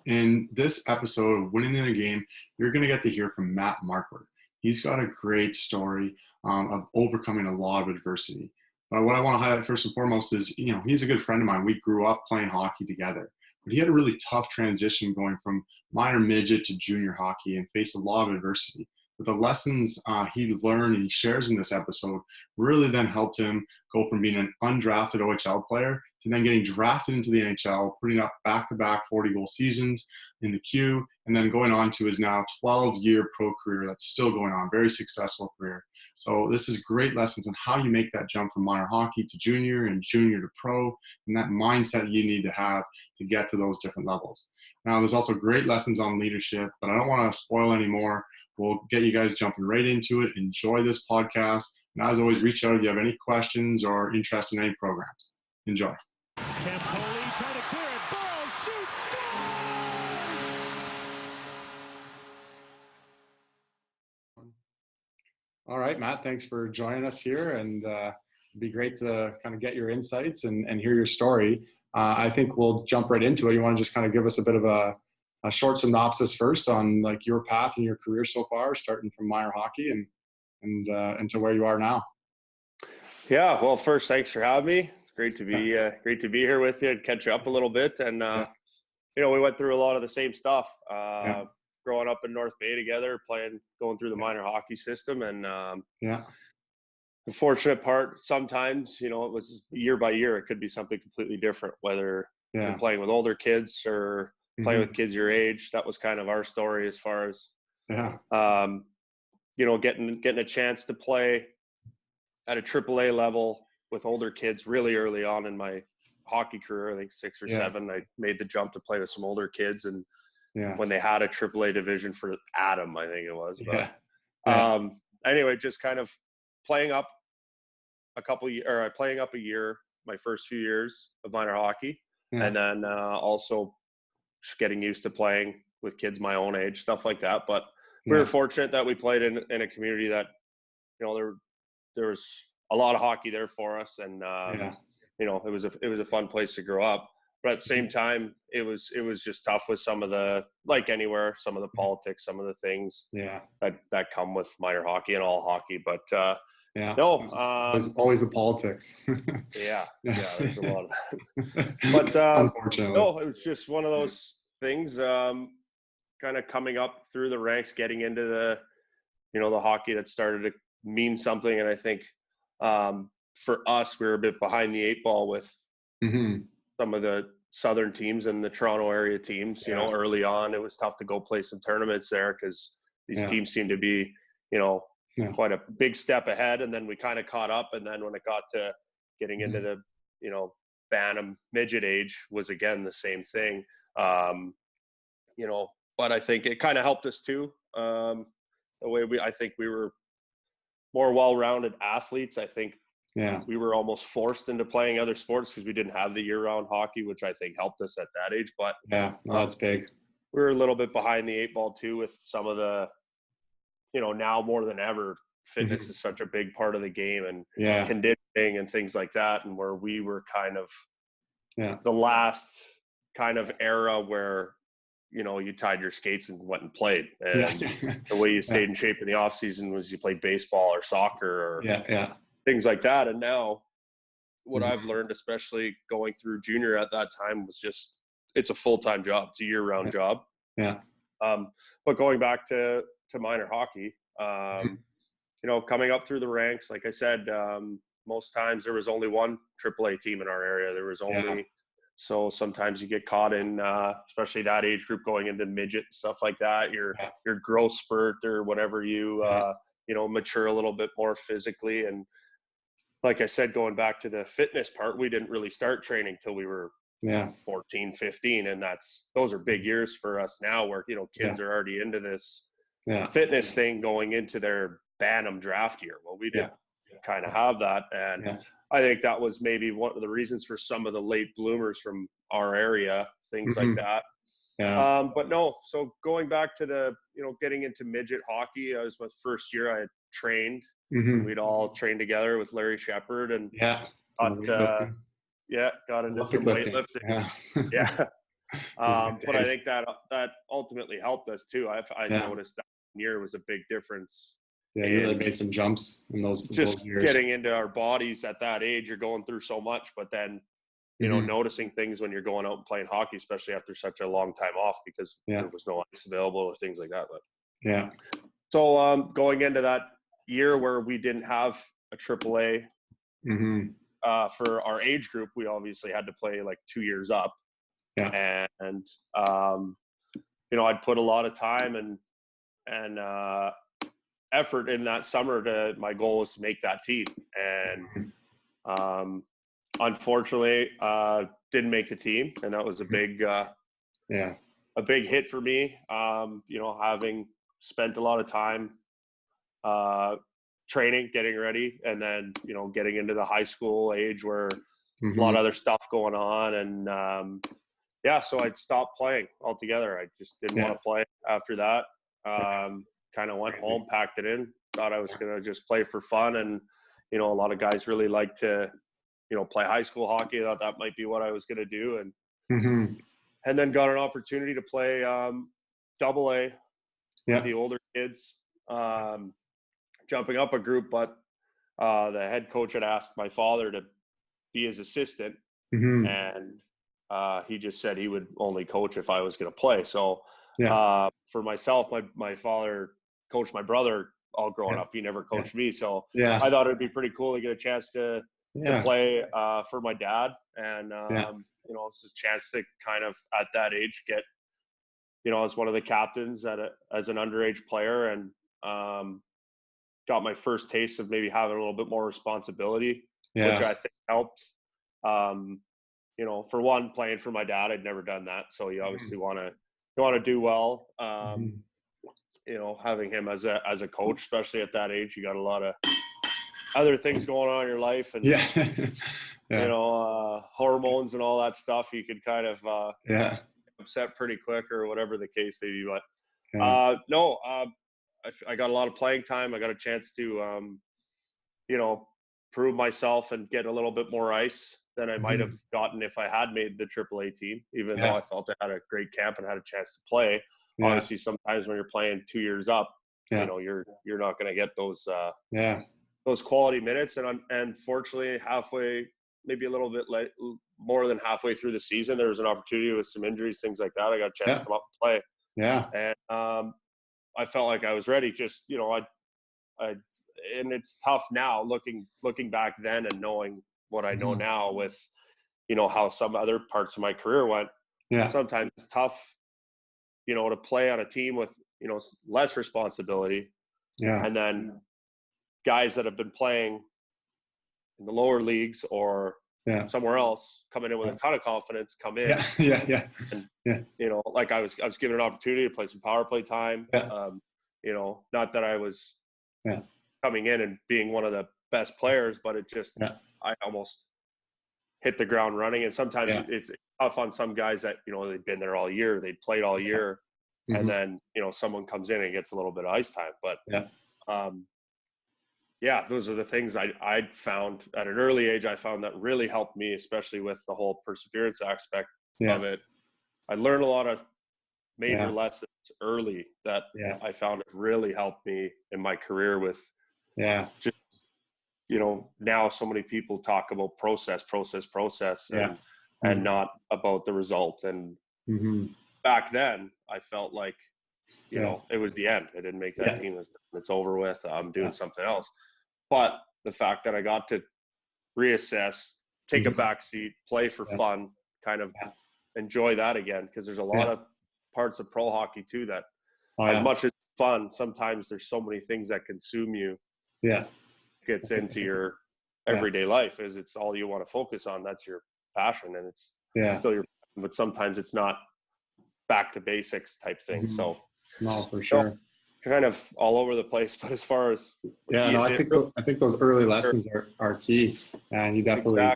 In this episode of Winning in a Game, you're going to get to hear from Matt Marquardt. He's got a great story of overcoming a lot of adversity. But what I want to highlight first and foremost is, he's a good friend of mine. We grew up playing hockey together. But he had a really tough transition going from minor midget to junior hockey and faced a lot of adversity. But the lessons he learned and he shares in this episode really then helped him go from being an undrafted OHL player to then getting drafted into the NHL, putting up back-to-back 40-goal seasons in the Q, and then going on to his now 12-year pro career that's still going on, very successful career. So this is great lessons on how you make that jump from minor hockey to junior and junior to pro, and that mindset you need to have to get to those different levels. Now, there's also great lessons on leadership, but I don't want to spoil any more. We'll get you guys jumping right into it. Enjoy this podcast. And as always, reach out if you have any questions or interest in any programs. Enjoy. Campoli trying to clear it. Ball shoots, scores! All right, Matt, thanks for joining us here. And it'd be great to kind of get your insights and hear your story. I think we'll jump right into it. You want to just kind of give us a bit of a short synopsis first on like your path and your career so far, starting from minor hockey and to where you are now. Yeah, well, first, thanks for having me. It's great to be here with you and catch you up a little bit. And we went through a lot of the same stuff. Growing up in North Bay together, going through the minor hockey system, and the fortunate part sometimes, it was year by year. It could be something completely different, whether you're playing with older kids or playing with kids your age. That was kind of our story as far as, getting a chance to play at a AAA level with older kids really early on in my hockey career. I think 6 or 7, I made the jump to play with some older kids. And when they had a AAA division for Adam, I think it was. But anyway, just kind of playing up a year, my first few years of minor hockey. And then also just getting used to playing with kids my own age, stuff like that. But we were fortunate that we played in a community that, there was a lot of hockey there for us. And, it was a fun place to grow up. But at the same time, it was just tough with some of the, like anywhere, some of the politics, some of the things that come with minor hockey and all hockey. But there's always the politics. There's a lot of that. But unfortunately, no, it was just one of those things. Kind of coming up through the ranks, getting into the hockey that started to mean something. And I think for us, we were a bit behind the 8 ball with some of the southern teams and the Toronto area teams. Early on, it was tough to go play some tournaments there because these teams seemed to be, quite a big step ahead. And then we kind of caught up. And then when it got to getting into the, Bantam midget age was again the same thing. But I think it kind of helped us too. The way I think we were more well-rounded athletes. I think we were almost forced into playing other sports because we didn't have the year-round hockey, which I think helped us at that age. But that's big. We were a little bit behind the 8 ball too with some of the, now more than ever, fitness is such a big part of the game and conditioning and things like that. And where we were kind of the last kind of era where, you tied your skates and went and played. And the way you stayed in shape in the off season was you played baseball or soccer or things like that. And now what I've learned, especially going through junior at that time, was just, it's a full-time job. It's a year-round job. But going back to minor hockey, coming up through the ranks, like I said, most times there was only one AAA team in our area. There was only, so sometimes you get caught in, especially that age group going into midget and stuff like that, your growth spurt or whatever you, mature a little bit more physically. And like I said, going back to the fitness part, we didn't really start training till we were 14, 15. And those are big years for us now where, kids are already into this fitness thing going into their Bantam draft year. Well, we didn't kind of have that. And I think that was maybe one of the reasons for some of the late bloomers from our area, things like that. But no, so going back to the, getting into midget hockey, it was my first year I had trained. We'd all trained together with Larry Shepard and got into some weightlifting. But I think that ultimately helped us too. I noticed that year was a big difference. Yeah, you really made some jumps in those years. Getting into our bodies at that age, you're going through so much, but then, you know, noticing things when you're going out and playing hockey, especially after such a long time off because there was no ice available or things like that. But so going into that year where we didn't have a AAA for our age group, we obviously had to play like 2 years up. And you know, I'd put a lot of time and effort in that summer my goal was to make that team. And unfortunately, didn't make the team. And that was a big hit for me. You know, having spent a lot of time training, getting ready, and then, you know, getting into the high school age where a lot of other stuff going on. And so I'd stopped playing altogether. I just didn't want to play after that. Kind of went home, packed it in, thought I was going to just play for fun. And, you know, a lot of guys really like to, you know, play high school hockey. I thought that might be what I was going to do. And then got an opportunity to play AA with the older kids, jumping up a group. But the head coach had asked my father to be his assistant. And he just said he would only coach if I was going to play. So for myself, my father coached my brother all growing up. He never coached me. So I thought it'd be pretty cool to get a chance to play for my dad. And, you know, it's a chance to kind of at that age get, you know, as one of the captains as an underage player, and got my first taste of maybe having a little bit more responsibility, which I think helped. You know, for one, playing for my dad, I'd never done that. So you obviously want to do well. You know, having him as a coach, especially at that age, you got a lot of other things going on in your life, and you know, hormones and all that stuff. You could kind of upset pretty quick, or whatever the case may be. But I got a lot of playing time. I got a chance to you know, prove myself and get a little bit more ice than I might have gotten if I had made the AAA team, even though I felt I had a great camp and had a chance to play. Obviously, sometimes when you're playing 2 years up, you know, you're not going to get those quality minutes. And fortunately, halfway, maybe a little bit more than halfway through the season, there was an opportunity with some injuries, things like that. I got a chance to come up and play. And I felt like I was ready. Just, you know, and it's tough now looking back then and knowing what I know now with, you know, how some other parts of my career went. Sometimes it's tough, you know, to play on a team with, you know, less responsibility. And then guys that have been playing in the lower leagues or somewhere else coming in with a ton of confidence come in. And, you know, like I was given an opportunity to play some power play time. You know, not that I was coming in and being one of the best players, but it just, I almost hit the ground running. And sometimes it's tough on some guys that, you know, they've been there all year, they'd played all year. And then, you know, someone comes in and gets a little bit of ice time. But those are the things I'd found at an early age. I found that really helped me, especially with the whole perseverance aspect of it. I learned a lot of major lessons early that I found have really helped me in my career with just, you know, now so many people talk about process and not about the result. And back then I felt like, you know, it was the end. I didn't make that team. It's over with. I'm doing something else. But the fact that I got to reassess, take a back seat, play for fun, kind of enjoy that again. Because there's a lot of parts of pro hockey too that as much as fun, sometimes there's so many things that consume you. Gets into your everyday life. Is it's all you want to focus on. That's your passion, and it's still your passion, but sometimes it's not back to basics type thing. So no, for sure. Kind of all over the place, but as far as I think those early lessons are key, and you definitely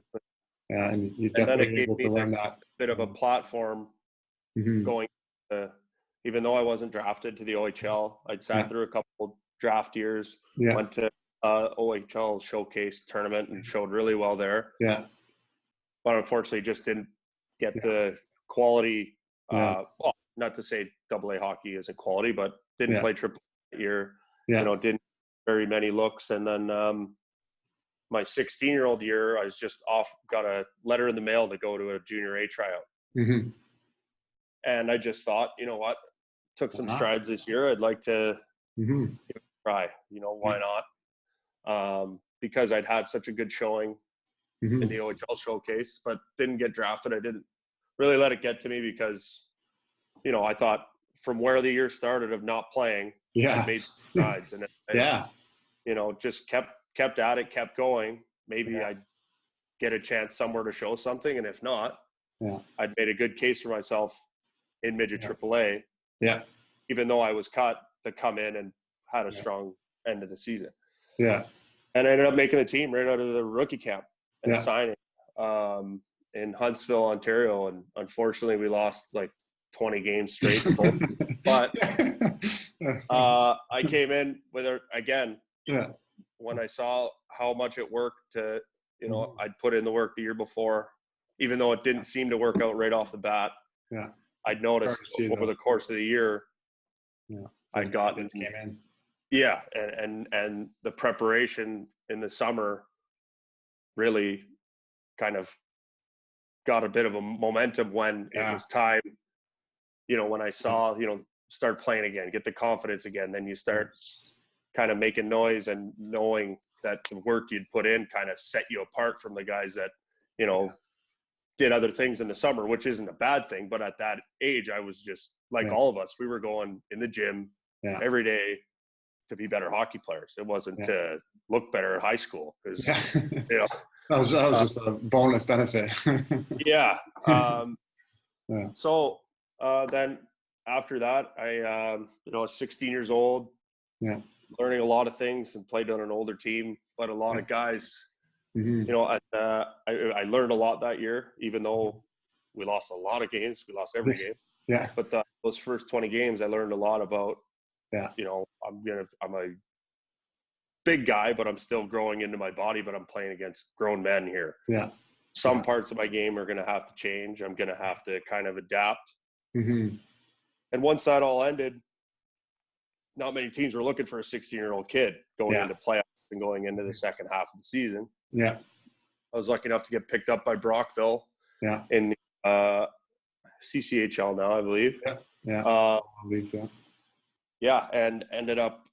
and you definitely able to learn that bit of a platform going even though I wasn't drafted to the OHL. I'd sat through a couple draft years, went to OHL showcase tournament and showed really well there, but unfortunately just didn't get the quality Well, not to say AA hockey isn't quality, but didn't play AAA that year. Didn't very many looks. And then my 16-year-old year, I was just got a letter in the mail to go to a junior A tryout. Mm-hmm. And I just thought, you know what, took some strides this year. I'd like to try, why not? Because I'd had such a good showing in the OHL showcase, but didn't get drafted. I didn't really let it get to me because, I thought from where the year started of not playing, I made strides. And just kept at it, kept going. Maybe I'd get a chance somewhere to show something. And if not, I'd made a good case for myself in midget AAA. Yeah. Even though I was cut to come in and had a strong end of the season. Yeah. And I ended up making the team right out of the rookie camp and signing in Huntsville, Ontario. And unfortunately we lost like 20 games straight. But I came in with it again. Yeah. When I saw how much it worked to, I'd put in the work the year before, even though it didn't seem to work out right off the bat. Yeah. I'd noticed over the course of the year, I got came in. Yeah. And the preparation in the summer really kind of got a bit of a momentum when it was time, when I saw, start playing again, get the confidence again, then you start kind of making noise and knowing that the work you'd put in kind of set you apart from the guys that, did other things in the summer, which isn't a bad thing. But at that age, I was just like all of us, we were going in the gym every day to be better hockey players. It wasn't to look better at high school because, that was just a bonus benefit. So then after that, I was 16 years old, learning a lot of things and played on an older team, but a lot of guys, I learned a lot that year, even though we lost a lot of games. We lost every game. Yeah. But those first 20 games, I learned a lot about, I'm a big guy, but I'm still growing into my body, but I'm playing against grown men here. Yeah. Some parts of my game are going to have to change. I'm going to have to kind of adapt. Mm-hmm. And once that all ended, not many teams were looking for a 16-year-old kid going into playoffs and going into the second half of the season. Yeah. I was lucky enough to get picked up by Brockville in the CCHL now, I believe. Yeah. Yeah. I believe, and ended up,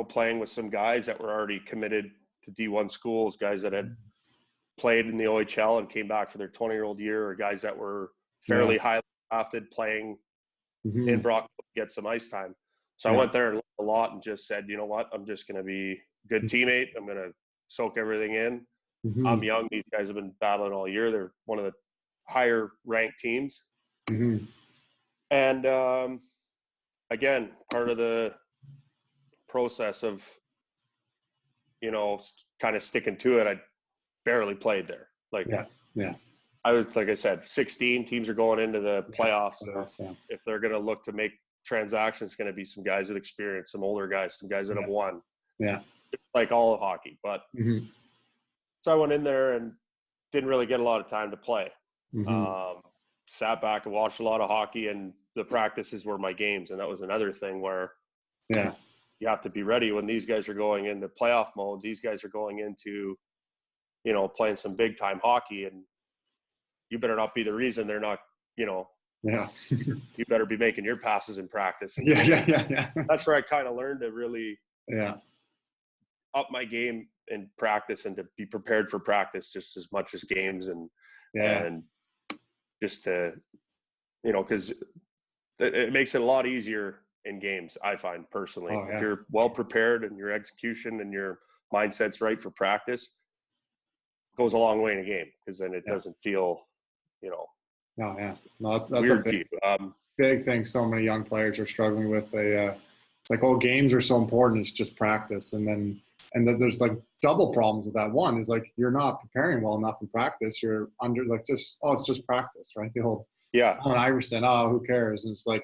playing with some guys that were already committed to D1 schools, guys that had played in the OHL and came back for their 20-year-old year, or guys that were fairly highly drafted playing in Brockville to get some ice time. So I went there and learned a lot and just said, you know what, I'm just going to be a good teammate. I'm going to soak everything in. Mm-hmm. I'm young. These guys have been battling all year. They're one of the higher ranked teams. Mm-hmm. And again, part of the process of, kind of sticking to it, I barely played there. I was, like I said, 16 teams are going into the playoffs. So if they're going to look to make transactions, it's going to be some guys with experience, some older guys, some guys that have won. Yeah. Like all of hockey. But so I went in there and didn't really get a lot of time to play. Mm-hmm. Sat back and watched a lot of hockey, and the practices were my games. And that was another thing where you have to be ready when these guys are going into playoff mode. These guys are going into, playing some big time hockey, and you better not be the reason they're not, you better be making your passes in practice. And that's where I kind of learned to really up my game in practice and to be prepared for practice just as much as games, and just to, because it makes it a lot easier in games, I find personally. If you're well prepared and your execution and your mindset's right for practice, it goes a long way in a game, because then it doesn't feel, that's weird a big thing so many young players are struggling with. They games are so important. It's just practice, and then there's like double problems with that. One is like you're not preparing well enough in practice. You're under it's just practice, right? The whole Iverson, who cares? And it's like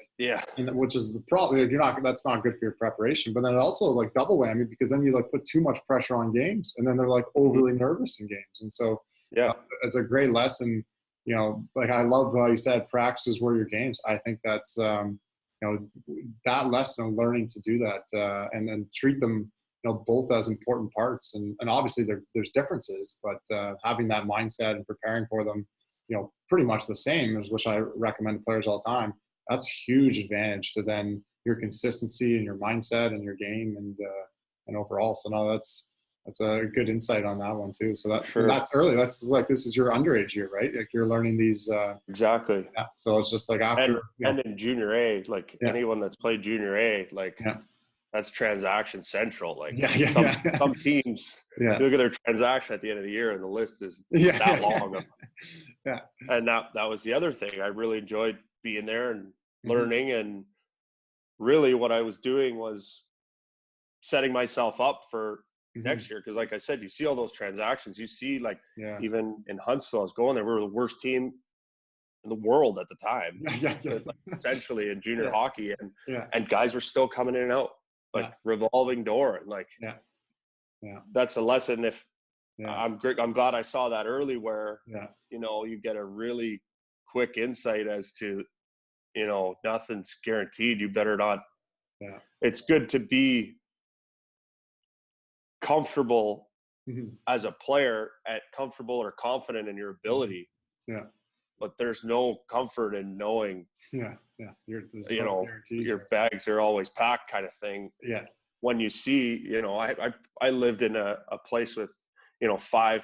which is the problem. That's not good for your preparation. But then it also like double whammy, because then you like put too much pressure on games, and then they're like overly nervous in games. And so it's a great lesson you know, like I love how you said practices were your games. I think that's, you know, that lesson of learning to do that and then treat them, you know, both as important parts. And obviously there's differences, but having that mindset and preparing for them, you know, pretty much the same as which I recommend to players all the time. That's huge advantage to then your consistency and your mindset and your game and overall. So no, that's a good insight on that one too. So that's early. That's like, this is your underage year, right? Like you're learning these. Exactly. Yeah. So it's just like after. And in junior A, like anyone that's played junior A, like that's transaction central. Like some teams, you look at their transaction at the end of the year and the list is that long. Yeah. And that was the other thing. I really enjoyed being there and learning. And really what I was doing was setting myself up for next year. Cause like I said, you see all those transactions, you see like even in Huntsville, I was going there, we were the worst team in the world at the time, like, essentially in junior hockey, and guys were still coming in and out, like revolving door, and like that's a lesson. If I'm glad I saw that early, where you know, you get a really quick insight as to, you know, nothing's guaranteed. You better not. It's good to be comfortable as a player, comfortable or confident in your ability. But there's no comfort in knowing, you know, your bags are always packed kind of thing. When you see, you know, I lived in a place with, you know, 4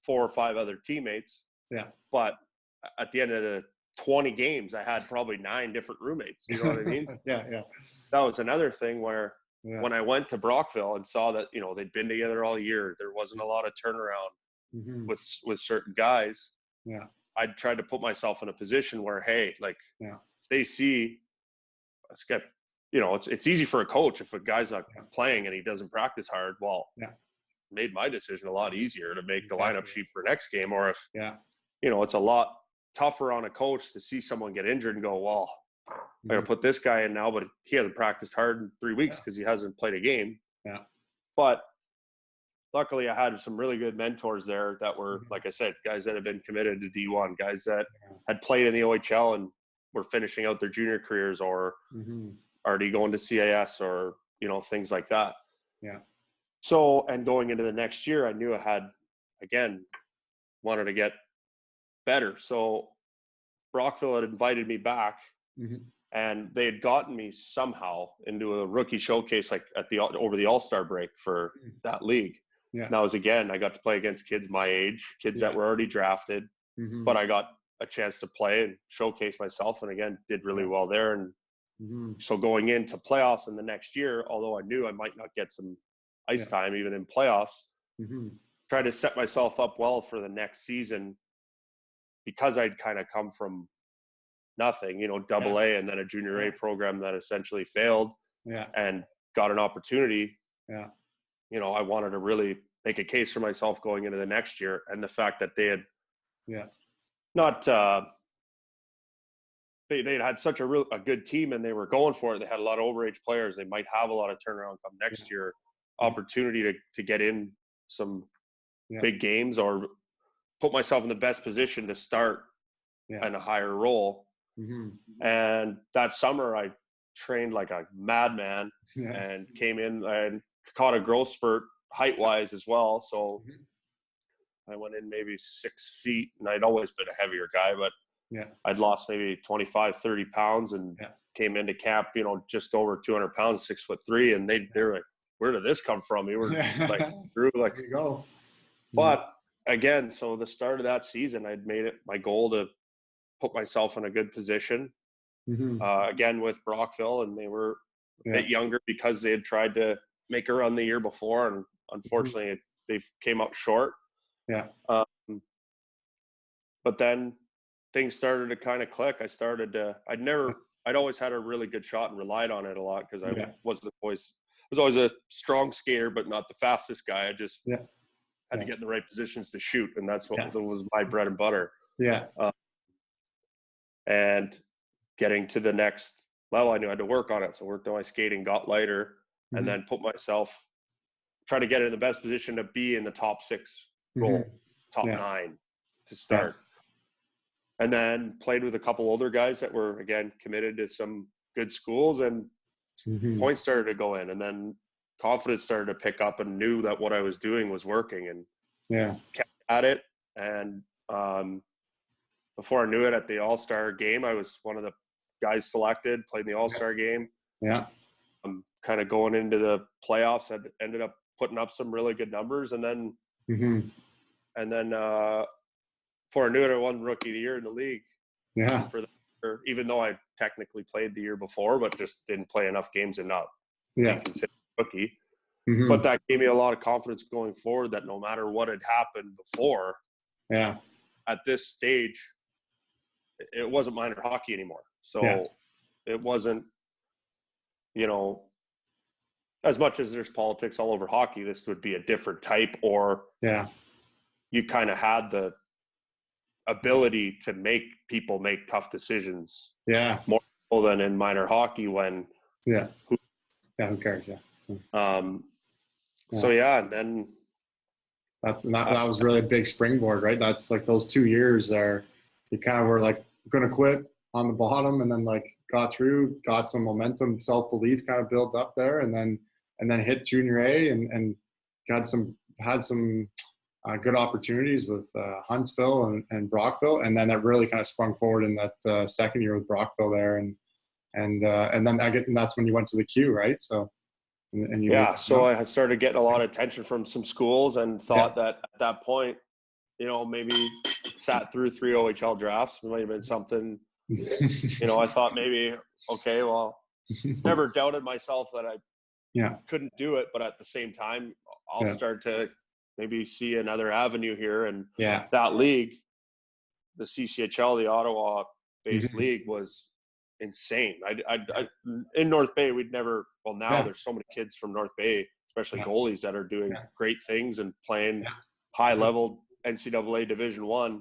or 5 other teammates. But at the end of the 20 games, I had probably 9 different roommates. You know what I mean? That was another thing where when I went to Brockville and saw that, you know, they'd been together all year, there wasn't a lot of turnaround with certain guys. I tried to put myself in a position where, hey, like, if they see, let's get, you know, it's easy for a coach if a guy's not playing and he doesn't practice hard. Well, made my decision a lot easier to make the lineup sheet for next game. Or if, you know, it's a lot tougher on a coach to see someone get injured and go, well, I gotta put this guy in now, but he hasn't practiced hard in 3 weeks because he hasn't played a game. But luckily I had some really good mentors there that were, like I said, guys that had been committed to D1, guys that had played in the OHL and were finishing out their junior careers or already going to CAS or, you know, things like that. So, and going into the next year, I knew I had, again, wanted to get better. So Brockville had invited me back and they had gotten me somehow into a rookie showcase, like over the All-Star break for that league. And that was, again, I got to play against kids my age, kids that were already drafted, but I got a chance to play and showcase myself. And again, did really well there. And so going into playoffs in the next year, although I knew I might not get some ice time even in playoffs, tried to set myself up well for the next season because I'd kind of come from nothing, you know, AA and then a junior A program that essentially failed and got an opportunity. You know, I wanted to really make a case for myself going into the next year. And the fact that they had not, they had such a good team and they were going for it. They had a lot of overage players. They might have a lot of turnaround come next year, opportunity to get in some big games or put myself in the best position to start in a higher role. And that summer I trained like a madman and came in and caught a growth spurt height wise as well. So I went in maybe 6 feet and I'd always been a heavier guy, but I'd lost maybe 25, 30 pounds and came into camp, you know, just over 200 pounds, 6'3", and they're like, where did this come from? You were like, grew like, there you go. But again, so the start of that season, I'd made it my goal to put myself in a good position. Again, with Brockville, and they were a bit younger because they had tried to make a run the year before, and unfortunately, they came up short. But then things started to kind of click. I'd always had a really good shot and relied on it a lot because I was always a strong skater, but not the fastest guy. I just had to get in the right positions to shoot, and that's what was my bread and butter. And getting to the next level, I knew I had to work on it. So I worked on my skating, got lighter, and then try to get in the best position to be in the top 6 role, top 9 to start. And then played with a couple older guys that were, again, committed to some good schools, and points started to go in. And then confidence started to pick up, and knew that what I was doing was working, and kept at it. And before I knew it, at the All-Star game, I was one of the guys selected, played in the All-Star game. Yeah. Kind of going into the playoffs, I ended up putting up some really good numbers. And then, before I knew it, I won Rookie of the Year in the league. Yeah. Even though I technically played the year before, but just didn't play enough games and not be considered rookie. But that gave me a lot of confidence going forward, that no matter what had happened before, at this stage, it wasn't minor hockey anymore. So it wasn't, as much as there's politics all over hockey, this would be a different type, or you kind of had the ability to make people make tough decisions more than in minor hockey, when who cares. So and then that was really a big springboard, right? That's like those 2 years there, you kind of were like gonna quit on the bottom, and then like got some momentum, self-belief kind of built up there, and then hit junior A and had some good opportunities with Huntsville and Brockville, and then it really kind of sprung forward in that second year with Brockville there, and then I guess that's when you went to the Q, right? So so I started getting a lot of attention from some schools, and thought that at that point, maybe sat through 3 OHL drafts. It might have been something. I thought maybe, okay, well, never doubted myself that I couldn't do it, but at the same time, I'll start to maybe see another avenue here. And that league, the CCHL, the Ottawa-based league, was insane. I in North Bay, we'd never. Well, now there's so many kids from North Bay, especially goalies, that are doing great things and playing high-level NCAA Division I.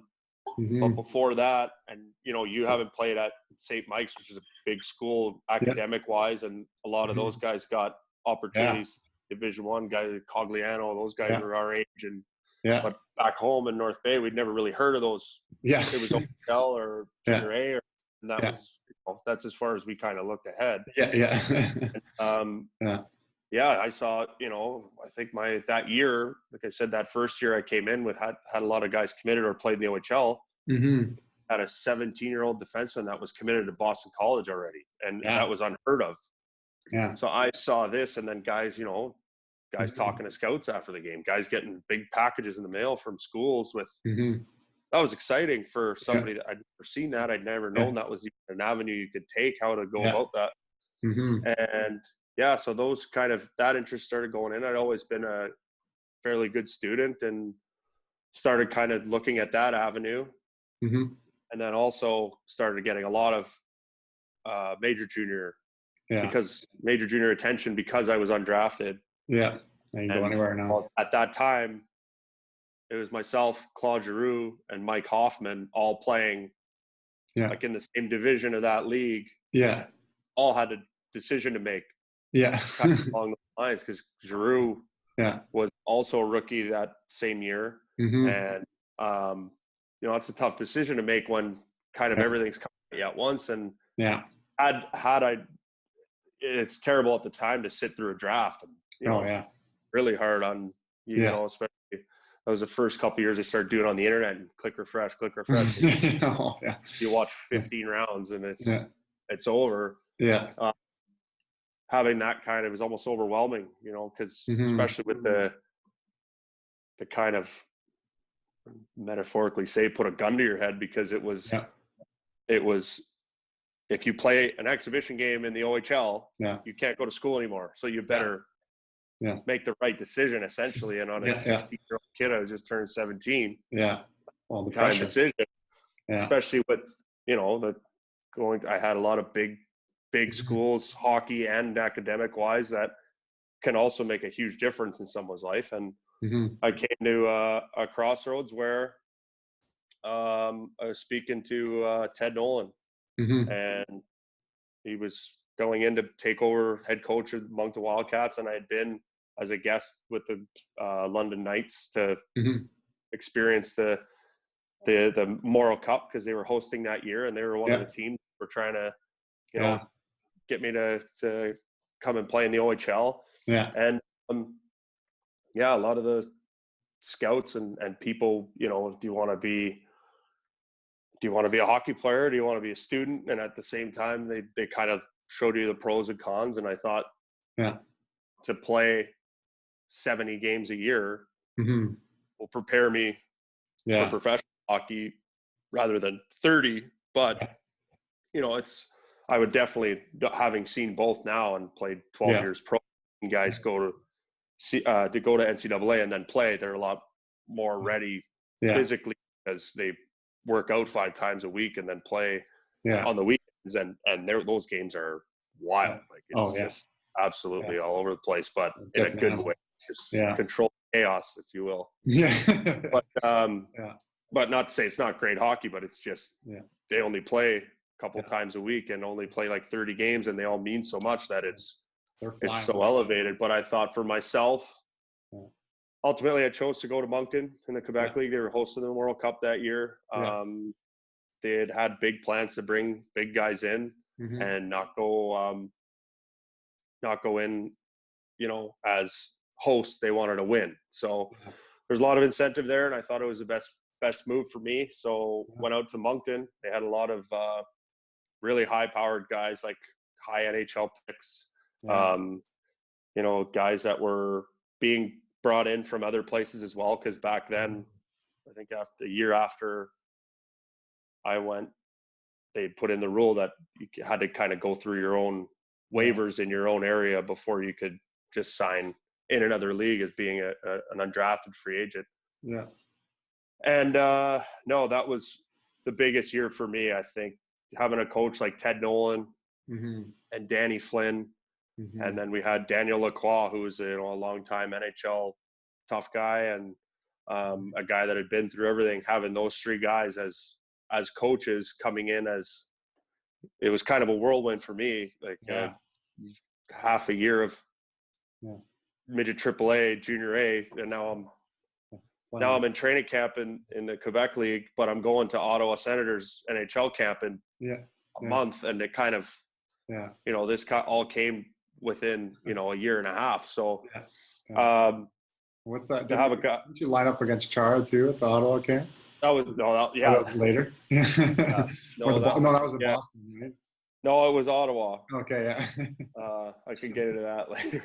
But before that, and you haven't played at St. Mike's, which is a big school academic-wise, and a lot of those guys got opportunities. Division I guys, Cogliano, those guys were our age, and but back home in North Bay, we'd never really heard of those. It was OHL or Junior A, and that was that's as far as we kind of looked ahead. I saw, I think that year, like I said, that first year I came in with had a lot of guys committed or played in the OHL. Had a 17-year-old defenseman that was committed to Boston College already, and that was unheard of. So I saw this, and then guys, talking to scouts after the game, guys getting big packages in the mail from schools with. That was exciting for somebody that I'd never seen that. I'd never known that was even an avenue you could take, how to go about that. And so those that interest started going in. I'd always been a fairly good student, and started kind of looking at that avenue. And then also started getting a lot of major junior attention, because I was undrafted. You can go anywhere now. At that time, it was myself, Claude Giroux, and Mike Hoffman all playing like in the same division of that league. All had a decision to make. Kind of along those lines, because Giroux was also a rookie that same year. And it's a tough decision to make when kind of everything's coming at you at once. And it's terrible at the time to sit through a draft. And, really hard on especially. That was the first couple of years I started doing it on the internet, and click refresh. You watch 15 rounds and it's over. Having that kind of is almost overwhelming, because especially with the kind of, metaphorically say, put a gun to your head, because it was if you play an exhibition game in the OHL, you can't go to school anymore. So you better make the right decision, essentially. And on a 16-year-old kid, I was just turned 17. All the kind of decision, especially with, I had a lot of big schools, hockey and academic wise, that can also make a huge difference in someone's life. And I came to a crossroads where I was speaking to Ted Nolan, and he was going in to take over head coach of Moncton Wildcats, and I had been as a guest with the London Knights to experience the the Memorial Cup because they were hosting that year, and they were one of the teams who were trying to, you know, get me to come and play in the OHL. Yeah. And a lot of the scouts and people, you know, do you want to be a hockey player? Do you want to be a student? And at the same time, they kind of showed you the pros and cons. And I thought, to play 70 games a year will prepare me for professional hockey rather than 30. But, you know, I would definitely, having seen both now and played 12 years pro, and guys go to NCAA and then play, they're a lot more ready physically because they work out 5 times a week and then play on the weekends. And those games are wild. Like it's just absolutely all over the place, but in a good way. It's just control chaos, if you will. But not to say it's not great hockey, but it's just they only play a couple times a week and only play like 30 games, and they all mean so much that it's so elevated. But I thought for myself, ultimately I chose to go to Moncton in the Quebec League. They were hosting the World Cup that year. They had big plans to bring big guys in and not go in, you know, as hosts. They wanted to win. So there's a lot of incentive there, and I thought it was the best move for me. So went out to Moncton. They had a lot of really high-powered guys, like high NHL picks, you know, guys that were being brought in from other places as well. Because back then, I think a year after I went, they put in the rule that you had to kind of go through your own waivers in your own area before you could just sign in another league as being an undrafted free agent. And no, that was the biggest year for me. I think having a coach like Ted Nolan and Danny Flynn, and then we had Daniel Lacroix, who was a long-time NHL tough guy and a guy that had been through everything. Having those 3 guys as coaches coming in, as it was kind of a whirlwind for me. Like half a year of midget AAA, junior A, and now I'm in training camp in the Quebec League, but I'm going to Ottawa Senators NHL camp in a month, and it kind of you know, this all came within, you know, a year and a half. So what's that? Did you line up against Chara too at the Ottawa camp? That was that was later. No, that was in Boston, right? No, it was Ottawa. Okay, I can get into that later.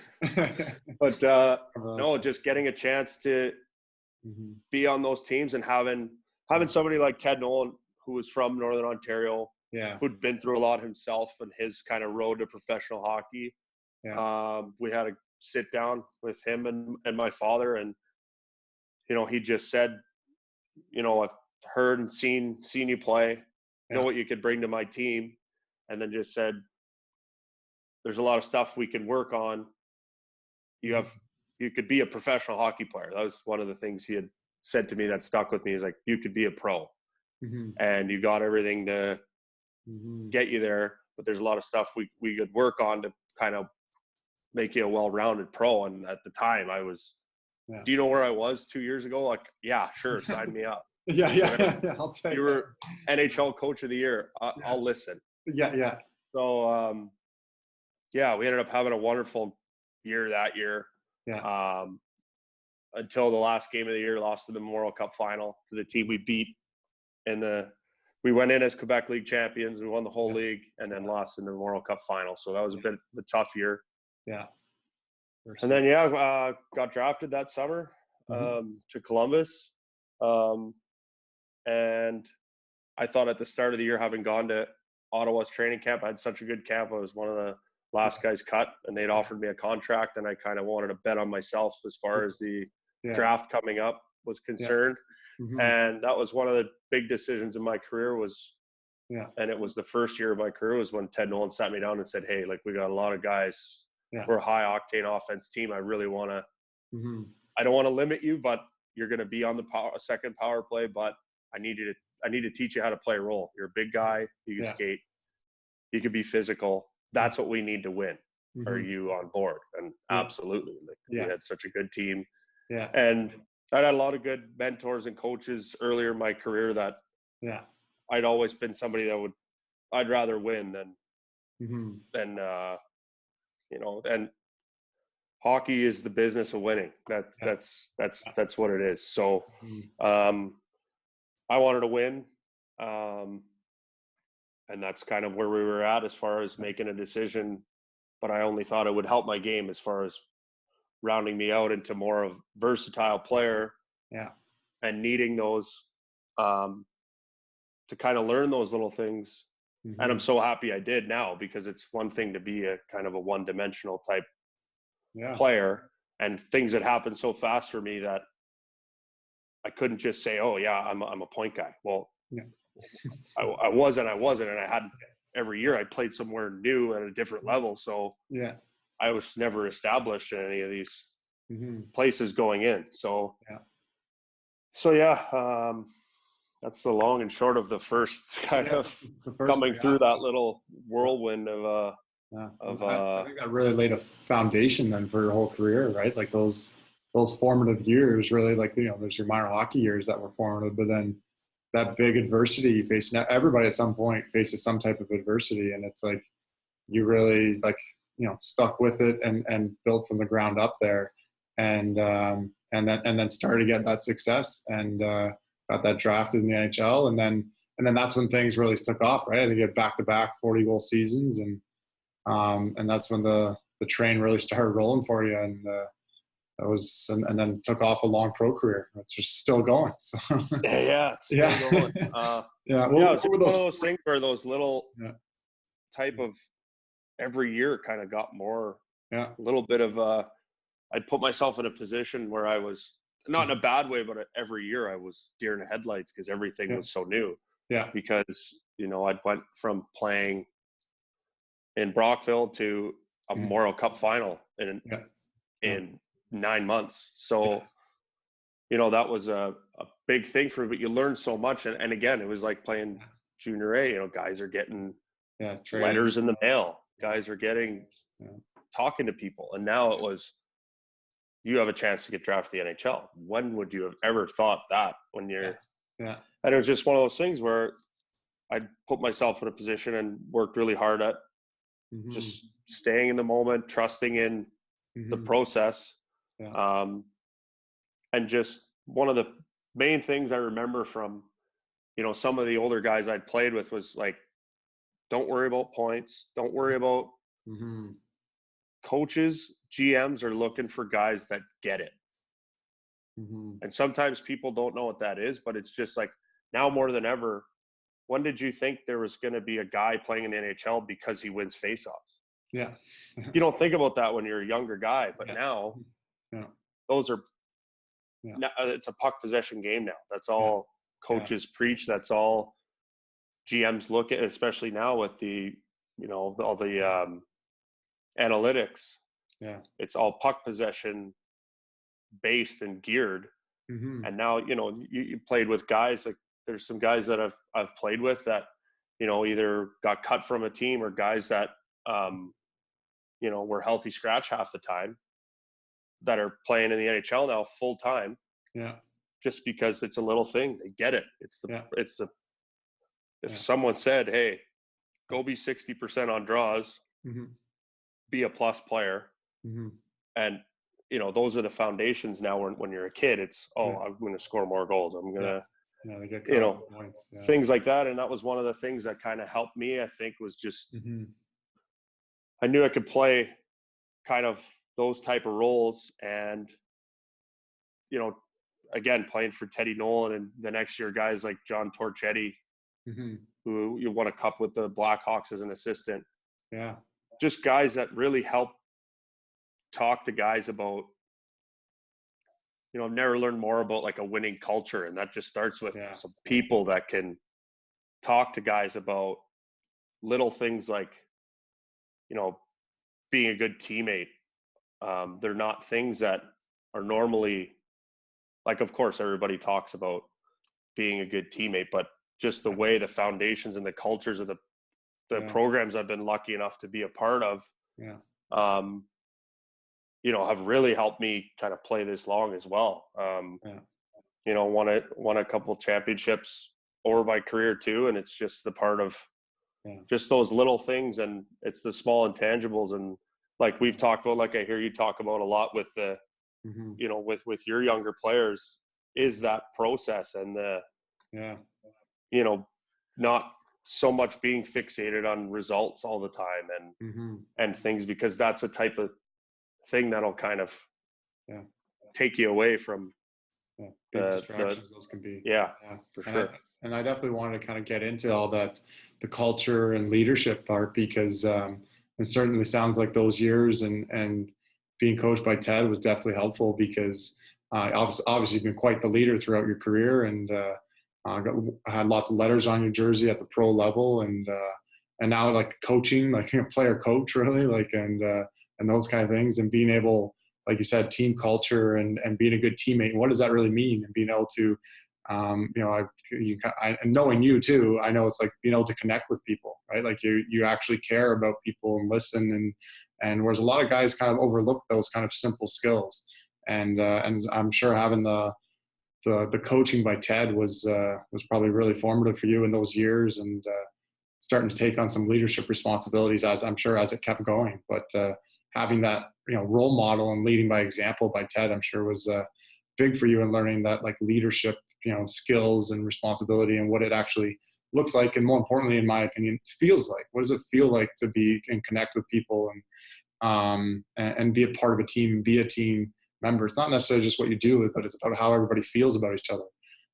But no, just getting a chance to be on those teams and having somebody like Ted Nolan, who was from Northern Ontario, who'd been through a lot himself and his kind of road to professional hockey. We had a sit down with him and my father, and you know, he just said, you know, I've heard and seen you play, know what you could bring to my team, and then just said, there's a lot of stuff we can work on. You could be a professional hockey player. That was one of the things he had said to me that stuck with me, is like, you could be a pro and you got everything to get you there, but there's a lot of stuff we could work on to kind of make you a well-rounded pro. And at the time I was, do you know where I was 2 years ago? Like, yeah, sure. Sign me up. I'll take You were NHL coach of the year. I'll listen. So, we ended up having a wonderful year that year. Until the last game of the year, lost to the Memorial Cup final to the team we beat we went in as Quebec League champions. We won the whole league and then lost in the Memorial Cup final. So that was a bit of a tough year. And then, got drafted that summer to Columbus. And I thought at the start of the year, having gone to Ottawa's training camp, I had such a good camp. I was one of the last guys cut, and they'd offered me a contract, and I kind of wanted to bet on myself as far as the draft coming up was concerned. And that was one of the big decisions in my career and it was the first year of my career was when Ted Nolan sat me down and said, hey, like, we got a lot of guys. We're a high octane offense team. I really want to, I don't want to limit you, but you're going to be on the second power play, but I need to teach you how to play a role. You're a big guy. You can skate. You can be physical. That's what we need to win. Are you on board? And absolutely. Like, we had such a good team. And I had a lot of good mentors and coaches earlier in my career that I'd always been somebody that I'd rather win than and hockey is the business of winning. That's what it is. So I wanted to win. And that's kind of where we were at as far as making a decision, but I only thought it would help my game as far as rounding me out into more of a versatile player and needing those to kind of learn those little things. And I'm so happy I did now, because it's one thing to be a kind of a one-dimensional type player, and things that happen so fast for me that I couldn't just say, oh yeah, I'm a point guy. Well, I wasn't, and I had every year I played somewhere new at a different level. So I was never established in any of these places going in. So that's the long and short of the first kind of coming through that little whirlwind of I think that really laid a foundation then for your whole career, right? Like those formative years, really, like, there's your minor hockey years that were formative, but then that big adversity you face. Now everybody at some point faces some type of adversity, and it's like you really stuck with it and built from the ground up there, and then started to get that success and got that drafted in the NHL, and then that's when things really took off, right? I think you had back-to-back 40-goal seasons, and that's when the train really started rolling for you, and and then took off a long pro career. It's just still going. So it's still going. It's one of those things where those little type of every year kind of got more a little bit of I'd put myself in a position where I was not in a bad way, but every year I was deer in the headlights because everything was so new. Because I'd went from playing in Brockville to a Memorial Cup final in 9 months. So, that was a big thing for me, but you learn so much. And again, it was like playing junior A, guys are getting letters in the mail. Guys are getting, talking to people. And now it was, you have a chance to get drafted to the NHL. When would you have ever thought that when you're, and it was just one of those things where I'd put myself in a position and worked really hard at just staying in the moment, trusting in the process. And just one of the main things I remember from, some of the older guys I'd played with was like, don't worry about points. Don't worry about coaches. GMs are looking for guys that get it. And sometimes people don't know what that is, but it's just like now more than ever, when did you think there was going to be a guy playing in the NHL because he wins faceoffs? You don't think about that when you're a younger guy, but now those are, now, it's a puck possession game now. That's all coaches preach. That's all GMs look at, especially now with the, all the analytics. It's all puck possession based and geared. And now, you played with guys, like there's some guys that I've played with that, either got cut from a team or guys that, were healthy scratch half the time that are playing in the NHL now full time. Just because it's a little thing, they get it. If someone said, hey, go be 60% on draws, be a plus player. And, those are the foundations now when you're a kid. It's, I'm going to score more goals. I'm going to, things like that. And that was one of the things that kind of helped me, I think, was just, I knew I could play kind of those type of roles. And, again, playing for Teddy Nolan, and the next year, guys like John Torchetti, who you won a cup with the Blackhawks as an assistant. Just guys that really help talk to guys about, I've never learned more about like a winning culture. And that just starts with some people that can talk to guys about little things like, being a good teammate. They're not things that are normally, like, of course, everybody talks about being a good teammate, but just the way the foundations and the cultures of the programs I've been lucky enough to be a part of, have really helped me kind of play this long as well. Won a couple championships over my career too. And it's just the part of just those little things, and it's the small intangibles. And like we've talked about, like I hear you talk about a lot with the, with your younger players, is that process and not so much being fixated on results all the time and things, because that's a type of thing that'll kind of take you away from big distractions. Those can be for sure. And I definitely want to kind of get into all that, the culture and leadership part, because it certainly sounds like those years and being coached by Ted was definitely helpful, because obviously you've been quite the leader throughout your career, and had lots of letters on your jersey at the pro level, and now like coaching, like player coach really, like and those kind of things, and being able, like you said, team culture and being a good teammate. What does that really mean? And being able to, knowing you too, I know it's like being able to connect with people, right? Like you actually care about people and listen, and whereas a lot of guys kind of overlook those kind of simple skills. And I'm sure having the coaching by Ted was probably really formative for you in those years, and starting to take on some leadership responsibilities as it kept going. But having that role model and leading by example by Ted, I'm sure was big for you in learning that like leadership skills and responsibility, and what it actually looks like, and more importantly, in my opinion, feels like. What does it feel like to be and connect with people and be a part of a team, be a team member? It's not necessarily just what you do, but it's about how everybody feels about each other.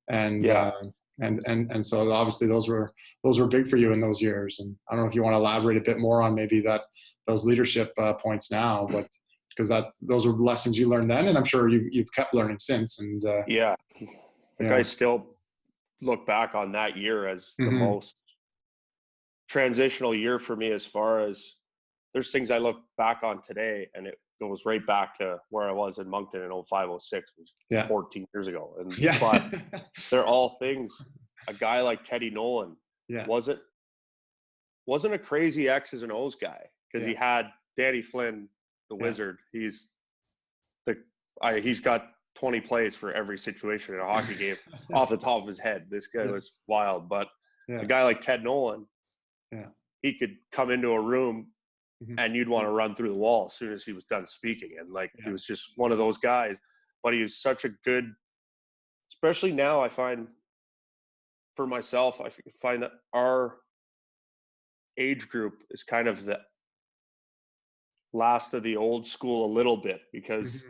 And and so obviously those were big for you in those years. And I don't know if you want to elaborate a bit more on maybe those leadership points now, but because those were lessons you learned then, and I'm sure you've kept learning since. And I still look back on that year as the most transitional year for me, as far as there's things I look back on today, and it goes right back to where I was in Moncton in 05-06, 14 years ago. And but they're all things. A guy like Teddy Nolan wasn't a crazy X's and O's guy, because he had Danny Flynn, the wizard. He's got 20 plays for every situation in a hockey game off the top of his head. This guy was wild. But a guy like Ted Nolan, he could come into a room and you'd want to run through the wall as soon as he was done speaking. And he was just one of those guys. But he was such a good, especially now, I find for myself, I find that our age group is kind of the last of the old school a little bit, because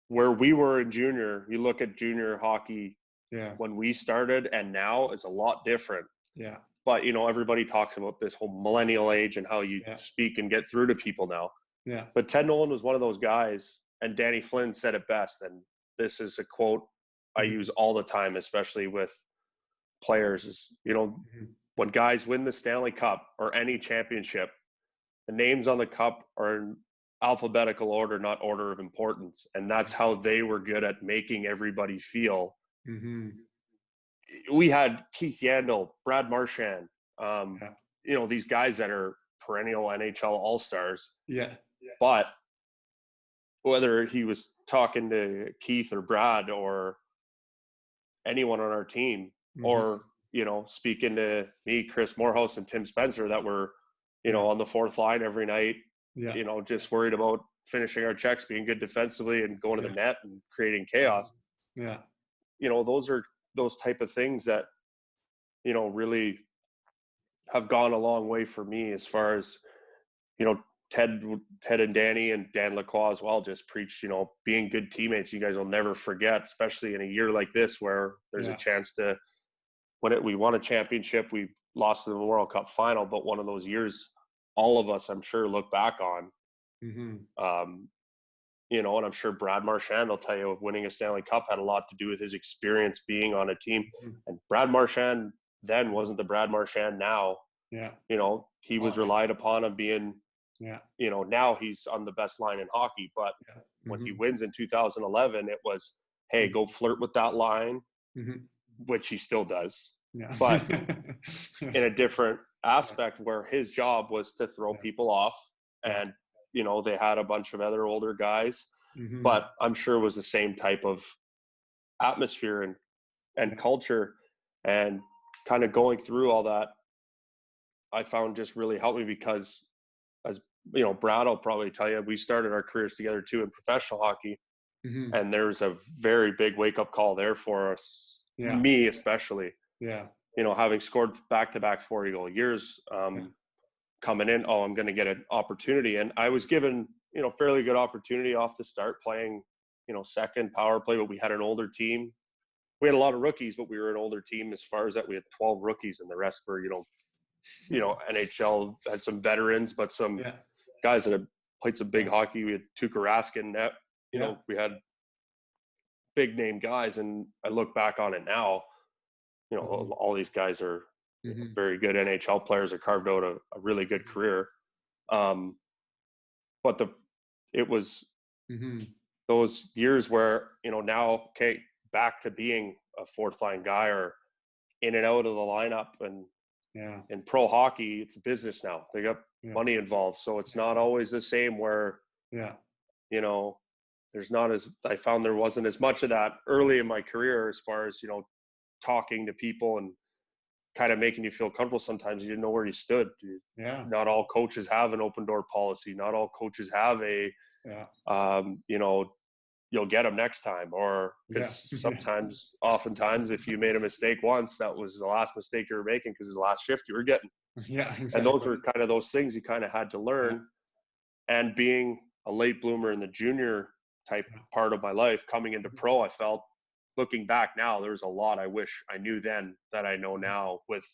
where we were in junior, you look at junior hockey when we started and now, it's a lot different. But everybody talks about this whole millennial age and how you speak and get through to people now. But Ted Nolan was one of those guys, and Danny Flynn said it best, and this is a quote I use all the time, especially with players, is when guys win the Stanley Cup or any championship, the names on the cup are in alphabetical order, not order of importance. And that's how they were good at making everybody feel. We had Keith Yandel, Brad Marchand, these guys that are perennial NHL all-stars. But whether he was talking to Keith or Brad or anyone on our team, or, speaking to me, Chris Morehouse, and Tim Spencer, that were, on the fourth line every night, just worried about finishing our checks, being good defensively, and going to the net and creating chaos. Those are those type of things that, really have gone a long way for me, as far as, Ted and Danny and Dan Lacroix as well just preach, being good teammates. You guys will never forget, especially in a year like this where there's a chance to we won a championship. We lost in the World Cup final, but one of those years all of us, I'm sure, look back on. And I'm sure Brad Marchand will tell you, of winning a Stanley Cup had a lot to do with his experience being on a team. And Brad Marchand then wasn't the Brad Marchand now. He was relied upon of being, now he's on the best line in hockey. But when he wins in 2011, it was, hey, go flirt with that line, which he still does. But in a different aspect, where his job was to throw people off and you know, they had a bunch of other older guys, but I'm sure it was the same type of atmosphere and culture, and kind of going through all that, I found just really helped me because, as you know, Brad will probably tell you, we started our careers together too in professional hockey. And there's a very big wake-up call there for us, me especially. You know, having scored back-to-back 40-goal years, coming in, I'm going to get an opportunity. And I was given, you know, fairly good opportunity off the start playing, you know, second power play, but we had an older team. We had a lot of rookies, but we were an older team as far as that. We had 12 rookies, and the rest were, you know, NHL had some veterans, but some guys that had played some big hockey. We had Tuukka Rask net. You know, we had big name guys, and I look back on it now, you know, all these guys are very good NHL players that carved out a really good career. But it was those years where, you know, now, okay, back to being a fourth line guy or in and out of the lineup, and in pro hockey, it's a business now. They got money involved. So it's not always the same where, you know, I found there wasn't as much of that early in my career as far as, you know, talking to people and kind of making you feel comfortable. Sometimes you didn't know where you stood. Not all coaches have an open door policy. Not all coaches have a, you know, you'll get them next time. Or oftentimes, if you made a mistake once, that was the last mistake you were making because it was the last shift you were getting. Exactly. And those were kind of those things you kind of had to learn. And being a late bloomer in the junior type part of my life, coming into pro, I felt, looking back now, there's a lot I wish I knew then that I know now with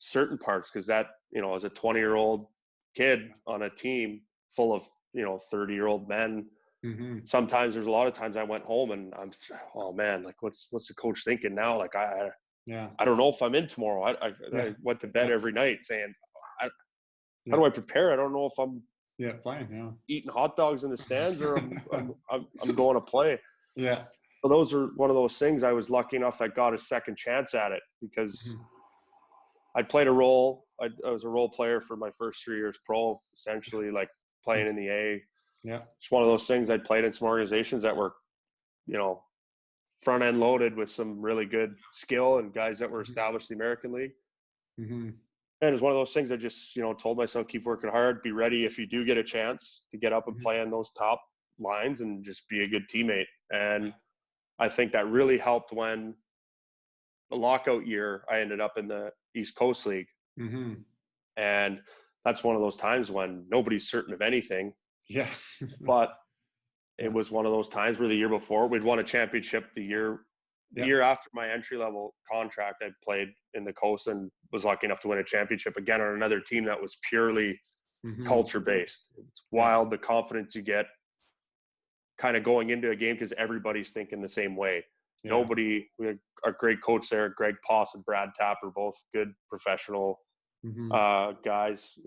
certain parts, because that, you know, as a 20-year-old kid on a team full of, you know, 30-year-old men, sometimes there's a lot of times I went home and I'm, oh man, like what's the coach thinking now? Like I don't know if I'm in tomorrow. I went to bed every night saying, how do I prepare? I don't know if I'm playing, eating hot dogs in the stands or I'm going to play. So those are one of those things. I was lucky enough I got a second chance at it because I played a role. I was a role player for my first 3 years pro, essentially, like playing in the A. It's one of those things. I'd played in some organizations that were, you know, front end loaded with some really good skill and guys that were established in the American League. And it's one of those things I just, you know, told myself, keep working hard, be ready if you do get a chance to get up and play on those top lines and just be a good teammate. And I think that really helped when the lockout year, I ended up in the East Coast League. And that's one of those times when nobody's certain of anything. But it was one of those times where the year before we'd won a championship. The year after my entry level contract, I played in the coast and was lucky enough to win a championship again on another team that was purely culture based. It's wild the confidence you get kind of going into a game because everybody's thinking the same way. We had a great coach there, Greg Poss and Brad Tapper, both good professional guys.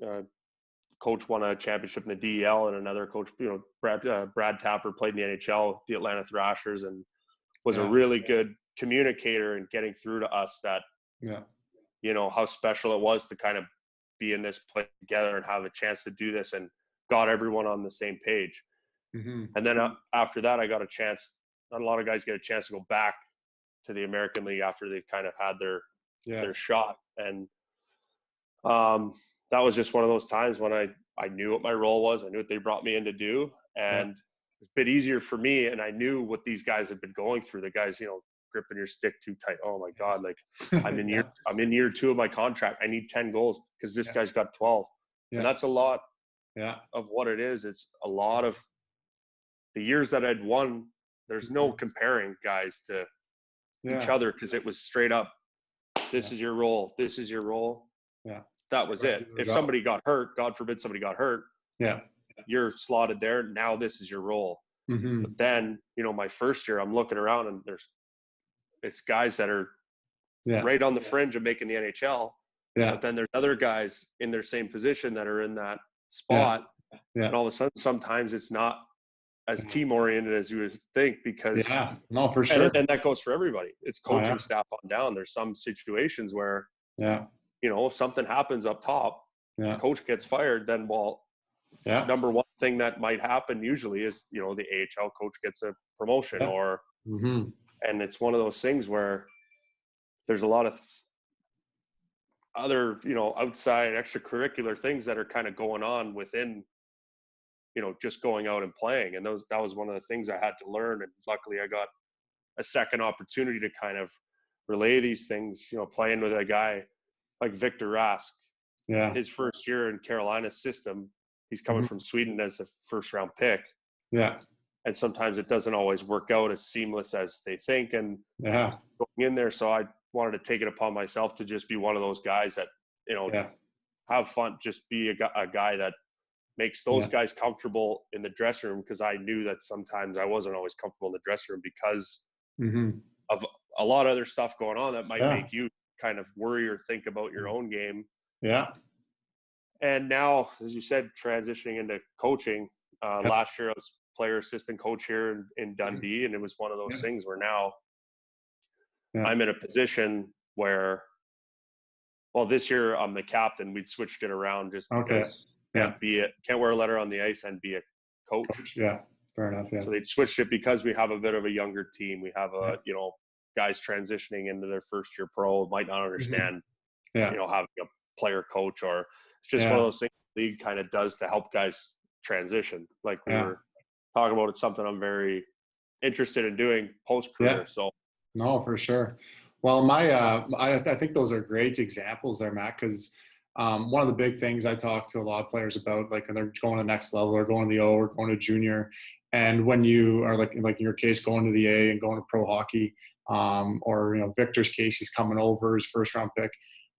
Coach won a championship in the DEL, and another coach, you know, Brad Tapper played in the NHL, the Atlanta Thrashers, and was a really good communicator and getting through to us that, you know, how special it was to kind of be in this place together and have a chance to do this and got everyone on the same page. And then after that, I got a chance. Not a lot of guys get a chance to go back to the American League after they've kind of had their shot. And that was just one of those times when I knew what my role was. I knew what they brought me in to do. And it's a bit easier for me. And I knew what these guys had been going through. The guys, you know, gripping your stick too tight. Oh my God. Like I'm in year 2 of my contract. I need 10 goals because this guy's got 12. And that's a lot of what it is. It's a lot of the years that I'd won. There's no comparing guys to each other because it was straight up. This is your role. This is your role. That was it. If somebody got hurt, God forbid somebody got hurt, you're slotted there. Now this is your role. But then, you know, my first year, I'm looking around and it's guys that are right on the fringe of making the NHL. But then there's other guys in their same position that are in that spot. And all of a sudden, sometimes it's not as team oriented as you would think because for sure. And that goes for everybody. It's coaching staff on down. There's some situations where, you know, if something happens up top, the coach gets fired, then, well, number one thing that might happen usually is, the AHL coach gets a promotion or, and it's one of those things where there's a lot of other, outside extracurricular things that are kind of going on within, just going out and playing. And that was one of the things I had to learn. And luckily I got a second opportunity to kind of relay these things, playing with a guy like Victor Rask. Yeah. His first year in Carolina's system, he's coming from Sweden as a first round pick. Yeah. And sometimes it doesn't always work out as seamless as they think. And going in there, so I wanted to take it upon myself to just be one of those guys that, have fun, just be a guy that makes those guys comfortable in the dressing room, because I knew that sometimes I wasn't always comfortable in the dressing room because of a lot of other stuff going on that might make you kind of worry or think about your own game. Yeah. And now, as you said, transitioning into coaching, last year I was player assistant coach here in Dundee, and it was one of those things where now I'm in a position where, well, this year I'm the captain. We'd switched it around just because can't wear a letter on the ice and be a coach. Yeah, fair enough. Yeah. So they'd switched it because we have a bit of a younger team. We have guys transitioning into their first year pro might not understand, having a player coach, or it's just one of those things the league kind of does to help guys transition. Like we were talking about, it's something I'm very interested in doing post career. So no, for sure. Well, I think those are great examples there, Matt, because one of the big things I talk to a lot of players about, like when they're going to the next level or going to the O or going to junior, and when you are like in your case, going to the A and going to pro hockey, or Victor's case, he's coming over his first round pick.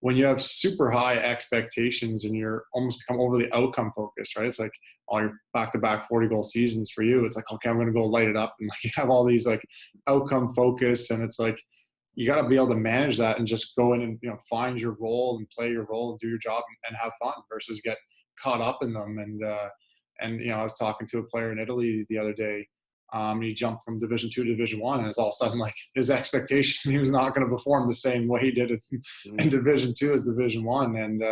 When you have super high expectations and you're almost become overly outcome focused, right? It's like all your back-to-back 40-goal seasons for you. It's like, okay, I'm going to go light it up, and like you have all these like outcome focus, and it's like you got to be able to manage that and just go in and find your role and play your role and do your job and have fun versus get caught up in them. And I was talking to a player in Italy the other day. He jumped from Division II to Division I, and it's all of a sudden like his expectations, he was not going to perform the same way he did in Division II as Division I. And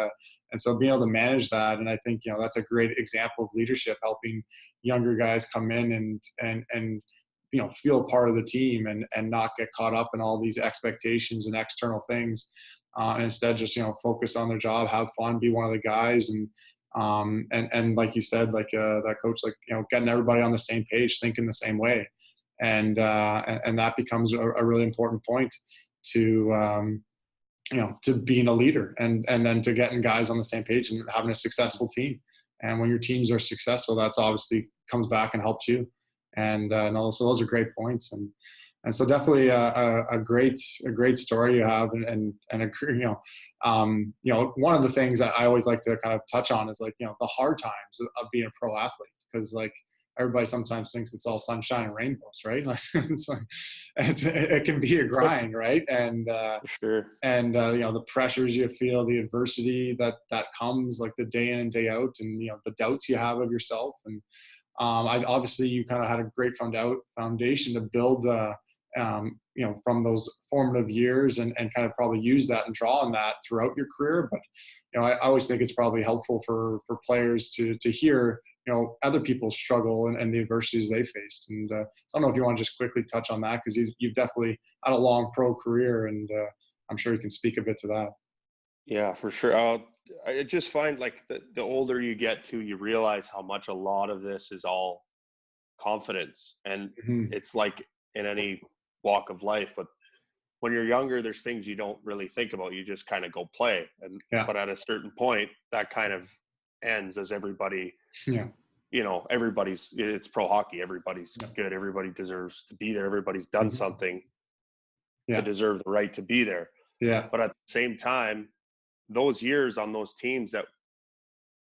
so being able to manage that, and I think that's a great example of leadership, helping younger guys come in and feel part of the team and not get caught up in all these expectations and external things, and instead just focus on their job, have fun, be one of the guys, and like you said, like that coach, like getting everybody on the same page, thinking the same way, and that becomes a really important point to to being a leader, and then to getting guys on the same page and having a successful team. And when your teams are successful, that's obviously comes back and helps you. And so those are great points, and so definitely a great story you have, and one of the things that I always like to kind of touch on is like the hard times of being a pro athlete, because like everybody sometimes thinks it's all sunshine and rainbows, right? Like it can be a grind, right? And and the pressures you feel, the adversity that comes like the day in and day out, and the doubts you have of yourself. And obviously you kind of had a great foundation to build, from those formative years, and kind of probably use that and draw on that throughout your career. But, I always think it's probably helpful for players to hear, other people's struggle and the adversities they faced. And so I don't know if you want to just quickly touch on that, because you've definitely had a long pro career, and I'm sure you can speak a bit to that. Yeah, for sure. I just find like the older you get to, you realize how much a lot of this is all confidence. And it's like in any walk of life, but when you're younger, there's things you don't really think about. You just kind of go play. But at a certain point, that kind of ends, as everybody, it's pro hockey. Everybody's good. Everybody deserves to be there. Everybody's done something to deserve the right to be there. Yeah. But at the same time, those years on those teams that,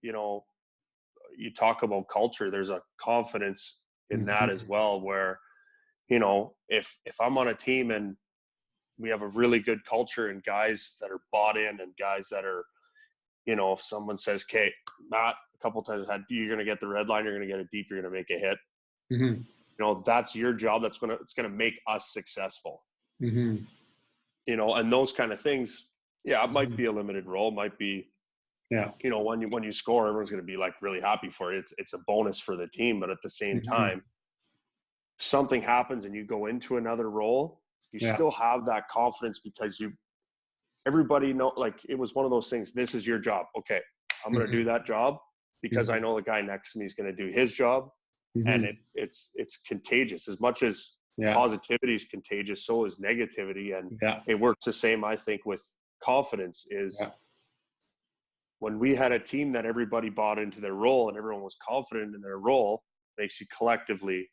you talk about culture, there's a confidence in that as well, where, if I'm on a team and we have a really good culture and guys that are bought in, and guys that are, if someone says, okay, Matt, a couple of times you're going to get the red line, you're going to get it deep, you're going to make a hit. That's your job. It's going to make us successful. And those kind of things. Yeah, it might be a limited role, might be, Yeah. you know, when you score, everyone's going to be like really happy for it. It's a bonus for the team, but at the same time, something happens and you go into another role, you still have that confidence because everybody know, like, it was one of those things. This is your job. Okay, I'm going to do that job because I know the guy next to me is going to do his job, and it's contagious. As much as positivity is contagious, so is negativity, and it works the same. I think with confidence is when we had a team that everybody bought into their role and everyone was confident in their role, makes you collectively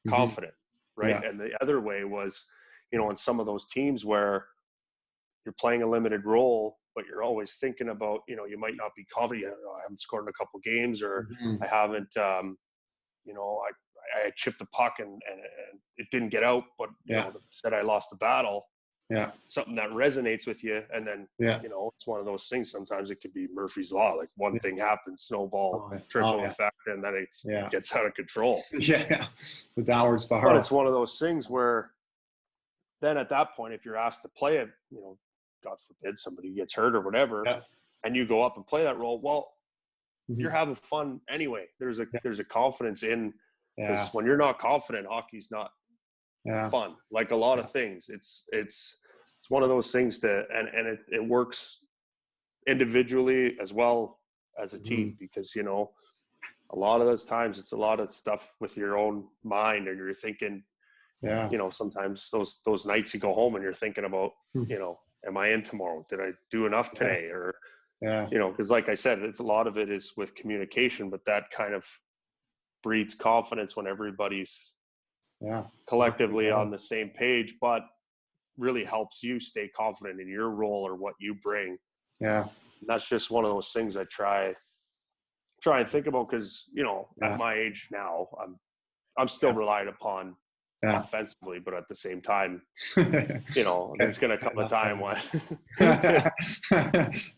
confident, right? And the other way was, you know, in some of those teams where you're playing a limited role, but you're always thinking about, you know, you might not be confident. I haven't scored in a couple games, or I haven't, you know, I chipped the puck and it didn't get out, but you know, said I lost the battle. Something that resonates with you, and then you know, it's one of those things. Sometimes it could be Murphy's law, like one thing happens, snowball, trickle effect, and then it gets out of control. The downward spiral. But it's one of those things where then at that point, if you're asked to play it, you know, God forbid somebody gets hurt or whatever, and you go up and play that role, well, you're having fun anyway. There's a confidence in, because when you're not confident, hockey's not fun. Like a lot of things, it's one of those things and it works individually as well as a team, because, you know, a lot of those times it's a lot of stuff with your own mind, and you're thinking, you know, sometimes those nights you go home and you're thinking about, you know, am I in tomorrow? Did I do enough today? Or, you know, because like I said, a lot of it is with communication, but that kind of breeds confidence when everybody's collectively on the same page, but really helps you stay confident in your role or what you bring. And that's just one of those things I try and think about, because, you know, at my age now, I'm still relied upon offensively, but at the same time, you know, there's going to come a time when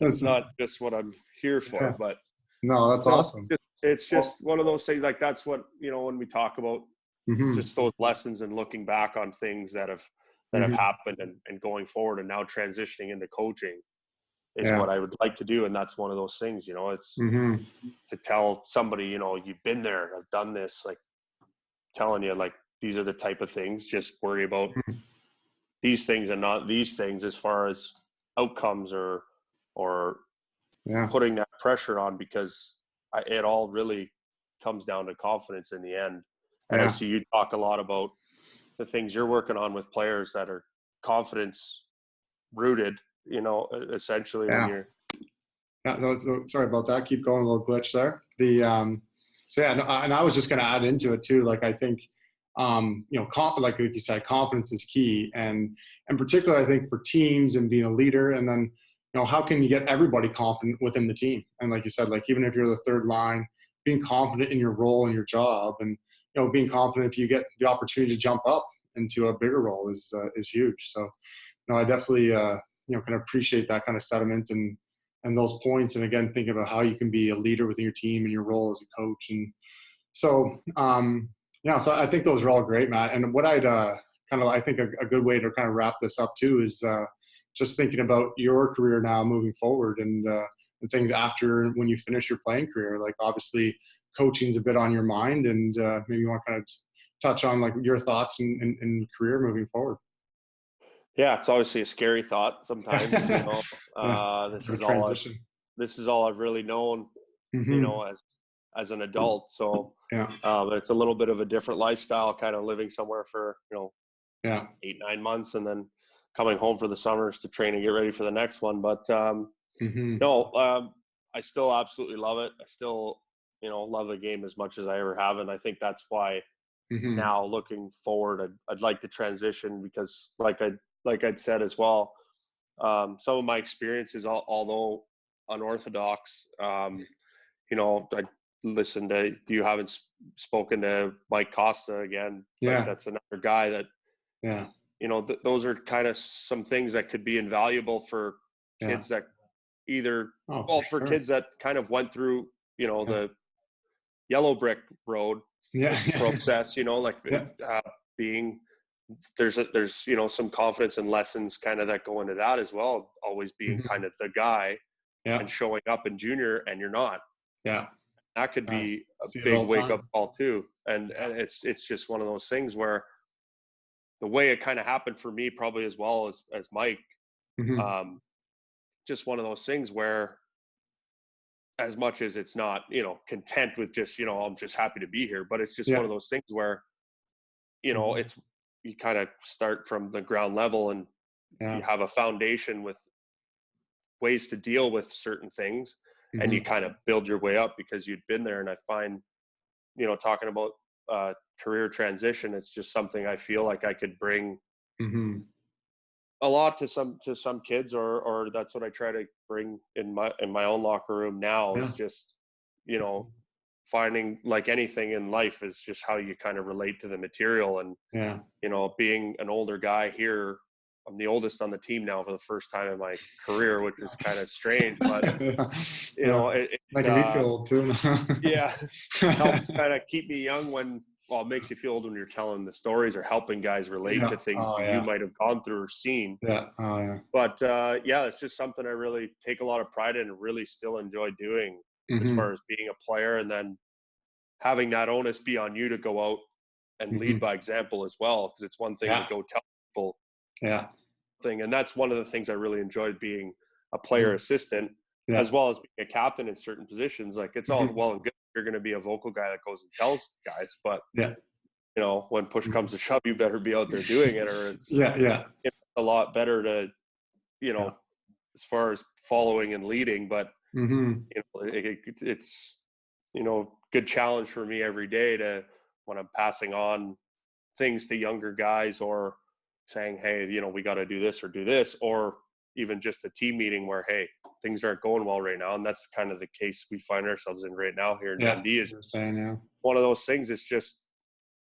it's not just what I'm here for. But no, that's awesome. It's just one of those things. Like, that's what, you know, when we talk about just those lessons and looking back on things that have happened and going forward and now transitioning into coaching is what I would like to do. And that's one of those things, you know, it's to tell somebody, you know, you've been there, I've done this, like telling you, like, these are the type of things, just worry about these things and not these things as far as outcomes or putting that pressure on, because it all really comes down to confidence in the end. And I see you talk a lot about the things you're working on with players that are confidence rooted, you know, essentially when you're. Sorry about that. Keep going, a little glitch there. And I was just going to add into it too. Like, I think, you know, like you said, confidence is key, and in particular, I think for teams and being a leader, and then, you know, how can you get everybody confident within the team? And like you said, like, even if you're the third line, being confident in your role and your job, and, you know, being confident if you get the opportunity to jump up into a bigger role is huge. So, no, I definitely, you know, kind of appreciate that kind of sentiment and those points. And again, thinking about how you can be a leader within your team and your role as a coach. And so, so I think those are all great, Matt. And what I'd I think a good way to kind of wrap this up too is just thinking about your career now moving forward, and things after when you finish your playing career. Like, obviously coaching's a bit on your mind, and maybe you want to kind of touch on like your thoughts in career moving forward. Yeah, it's obviously a scary thought sometimes, you know. This is all I've really known, you know, as an adult. So it's a little bit of a different lifestyle, kind of living somewhere for, you know, 8-9 months, and then coming home for the summers to train and get ready for the next one. But I still absolutely love it. I still, you know, love the game as much as I ever have. And I think that's why now looking forward, I'd like to transition, because like I'd said as well, some of my experiences, although unorthodox, you know, I listened to, you haven't spoken to Mike Costa again. Like, that's another guy that, you know, those are kind of some things that could be invaluable for kids that either, for kids that kind of went through, you know, the yellow brick road process, you know, like being, there's, you know, some confidence and lessons kind of that go into that as well. Always being kind of the guy and showing up in junior and you're not. Yeah. That could be a big wake up call too. And it's just one of those things where the way it kind of happened for me probably as well as Mike, just one of those things where as much as it's not, content with just, I'm just happy to be here, but it's just one of those things where, it's, you kind of start from the ground level and you have a foundation with ways to deal with certain things and you kind of build your way up because you'd been there. And I find, talking about career transition, it's just something I feel like I could bring a lot to some kids, or that's what I try to bring in my own locker room now is just, finding, like anything in life, is just how you kind of relate to the material. And, being an older guy here, I'm the oldest on the team now for the first time in my career, which is kind of strange, but it making me feel old too. Helps kind of keep me young it makes you feel old when you're telling the stories or helping guys relate to things you might have gone through or seen. But it's just something I really take a lot of pride in and really still enjoy doing as far as being a player, and then having that onus be on you to go out and lead by example as well. Because it's one thing to go tell people thing. And that's one of the things I really enjoyed, being a player assistant as well as being a captain in certain positions. Like it's all well and good. You're going to be a vocal guy that goes and tells guys, but when push comes to shove, you better be out there doing it, or it's it's a lot better to, as far as following and leading, but it's, good challenge for me every day to, when I'm passing on things to younger guys or saying, hey, we got to do this or do this, or even just a team meeting where, hey, things aren't going well right now. And that's kind of the case we find ourselves in right now here in Dundee. Is one of those things. It's just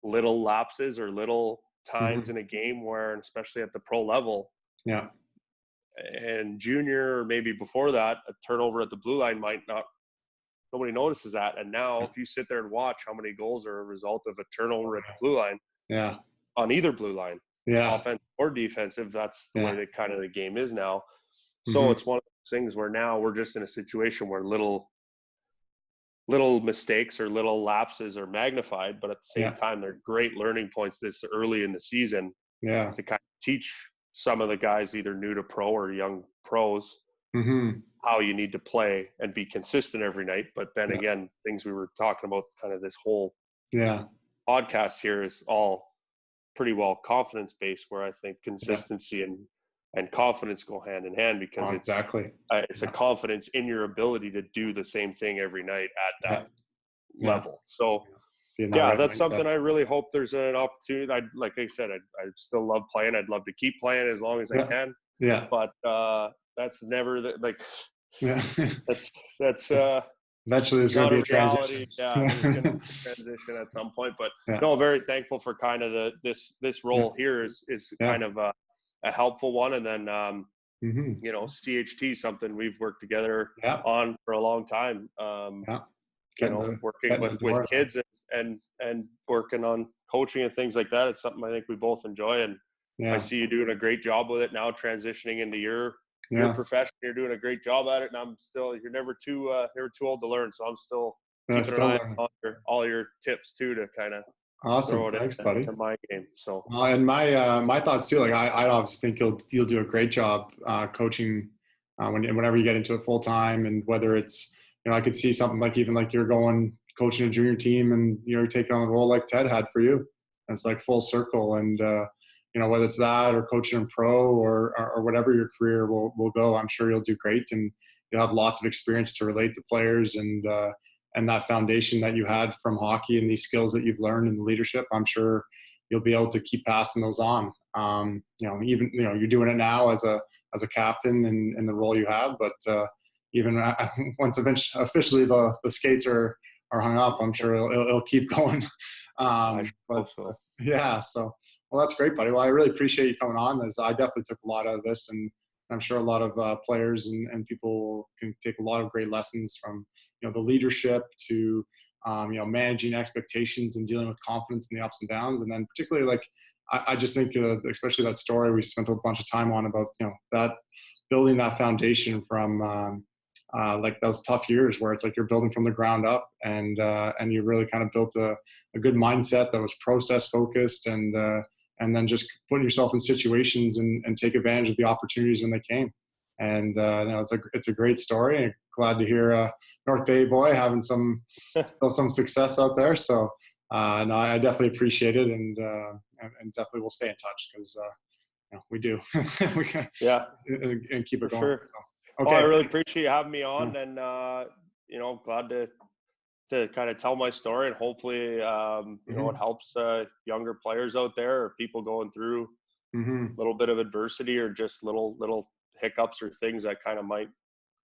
little lapses or little times in a game where, and especially at the pro level, and junior, or maybe before that, a turnover at the blue line nobody notices that. And now if you sit there and watch how many goals are a result of a turnover at the blue line, on either blue line, offensive or defensive, that's the way that kind of the game is now. So it's one of those things where now we're just in a situation where little mistakes or little lapses are magnified, but at the same time, they're great learning points this early in the season to kind of teach some of the guys either new to pro or young pros how you need to play and be consistent every night. But then again, things we were talking about, kind of this whole podcast here is all pretty well confidence based, where I think consistency and confidence go hand in hand, because it's a confidence in your ability to do the same thing every night at that level. So that's something I really hope there's an opportunity. Like I said, I still love playing. I'd love to keep playing as long as I can. But that's never that's eventually there's going to be a transition. There's going to be a transition at some point. But no, very thankful for kind of this role here is kind of a helpful one. And then CHT, something we've worked together on for a long time. Working with kids and working on coaching and things like that. It's something I think we both enjoy, and I see you doing a great job with it now, transitioning into your profession. You're doing a great job at it, and you're never too old to learn. So I'm still keeping an eye on all your tips too, to kind of awesome. Thanks, buddy. To my game. So and my thoughts too. Like I obviously think you'll do a great job coaching whenever you get into it full time, and whether it's I could see something like even like you're going coaching a junior team and you're taking on a role like Ted had for you. It's like full circle, and whether it's that or coaching in pro or whatever your career will go, I'm sure you'll do great, and you'll have lots of experience to relate to players, and that foundation that you had from hockey and these skills that you've learned in the leadership. I'm sure you'll be able to keep passing those on. Even you're doing it now as a captain in the role you have, but even once officially the skates are hung up, I'm sure it'll keep going. So. Well, that's great, buddy. Well, I really appreciate you coming on. I definitely took a lot out of this, and I'm sure a lot of players and people can take a lot of great lessons from, the leadership to, managing expectations and dealing with confidence in the ups and downs. And then particularly, like, I just think, especially that story we spent a bunch of time on about, that building that foundation from like those tough years where it's like you're building from the ground up, and you really kind of built a good mindset that was process focused, and then just putting yourself in situations and take advantage of the opportunities when they came. And it's a great story. Glad to hear North Bay boy having still some success out there. So no, I definitely appreciate it, and definitely we'll stay in touch, because we do. We can, and keep it going. Sure. So, okay. I really appreciate you having me on, and glad to kind of tell my story, and hopefully it helps younger players out there, or people going through a little bit of adversity, or just little hiccups or things that kind of might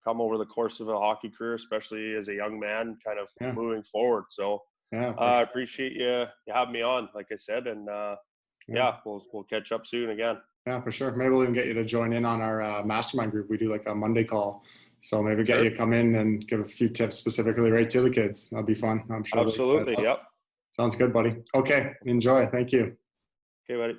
come over the course of a hockey career, especially as a young man kind of moving forward. So I appreciate you having me on, like I said, and we'll catch up soon again. Yeah, for sure. Maybe we'll even get you to join in on our mastermind group. We do like a Monday call. So maybe get you to come in and give a few tips specifically right to the kids. That'll be fun. I'm sure. Absolutely. Yep. Sounds good, buddy. Okay. Enjoy. Thank you. Okay, buddy.